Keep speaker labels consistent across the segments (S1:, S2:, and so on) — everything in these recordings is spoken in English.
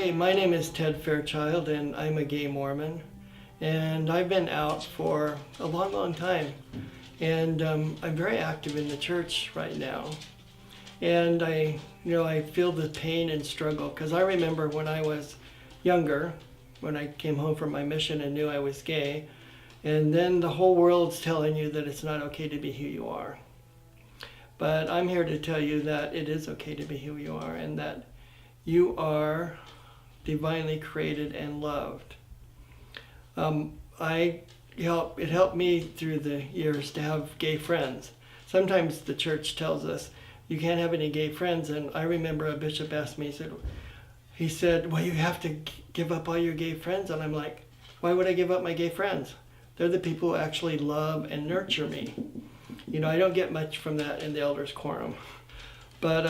S1: Hey, my name is Ted Fairchild, and I'm a gay Mormon. And I've been out for a long, long time. And I'm very active in the church right now. And I feel the pain and struggle because I remember when I was younger, when I came home from my mission and knew I was gay, and then the whole world's telling you that it's not okay to be who you are. But I'm here to tell you that it is okay to be who you are and that you are divinely created and loved. It helped me through the years to have gay friends. Sometimes the church tells us you can't have any gay friends, and I remember a bishop asked me, he said, well, you have to give up all your gay friends, and I'm like, why would I give up my gay friends? They're the people who actually love and nurture me. I don't get much from that in the elders quorum, but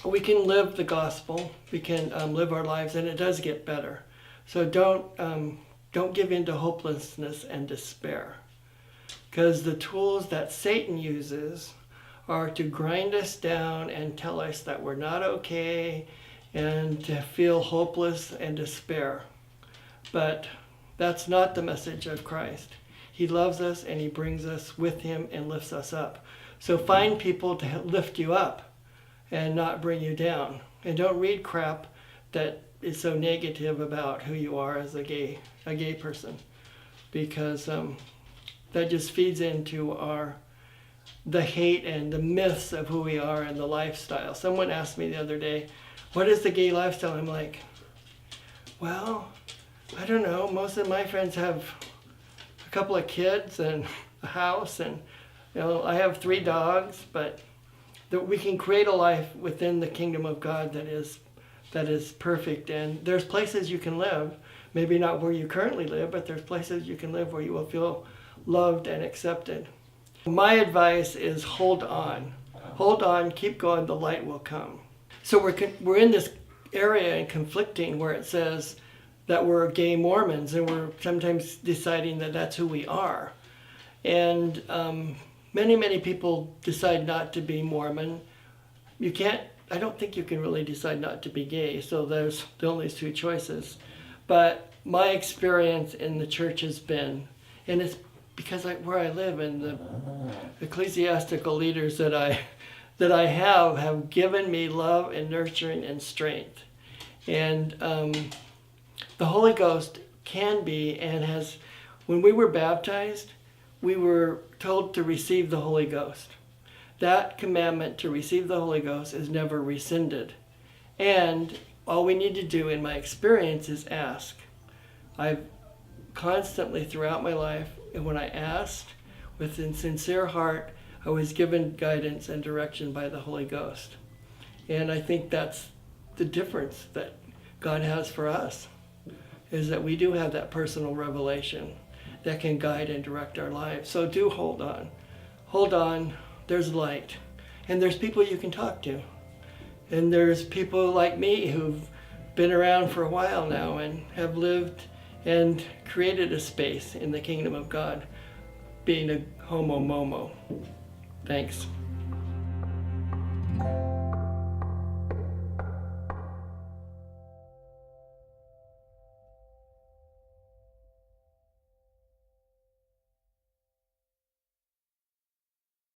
S1: we can live the gospel, we can live our lives, and it does get better. So don't give in to hopelessness and despair, because the tools that Satan uses are to grind us down and tell us that we're not okay and to feel hopeless and despair. But that's not the message of Christ. He loves us and he brings us with him and lifts us up. So find people to lift you up and not bring you down. And don't read crap that is so negative about who you are as a gay person, because that just feeds into the hate and the myths of who we are and the lifestyle. Someone asked me the other day, what is the gay lifestyle? I'm like, well, I don't know. Most of my friends have a couple of kids and a house, and I have 3 dogs, but that we can create a life within the kingdom of God that is perfect. And there's places you can live, maybe not where you currently live, but there's places you can live where you will feel loved and accepted. My advice is hold on, keep going, the light will come. So we're in this area and conflicting where it says that we're gay Mormons, and we're sometimes deciding that that's who we are. And many people decide not to be Mormon. I don't think you can really decide not to be gay, so there's only 2 choices. But my experience in the church has been, and it's because where I live and the ecclesiastical leaders that I have given me love and nurturing and strength. And the Holy Ghost can be and has, when we were baptized, we were told to receive the Holy Ghost. That commandment to receive the Holy Ghost is never rescinded. And all we need to do, in my experience, is ask. I've constantly throughout my life, and when I asked with a sincere heart, I was given guidance and direction by the Holy Ghost. And I think that's the difference that God has for us, is that we do have that personal revelation that can guide and direct our lives. So do hold on. Hold on. There's light. And there's people you can talk to. And there's people like me who've been around for a while now and have lived and created a space in the kingdom of God, being a homo momo. Thanks.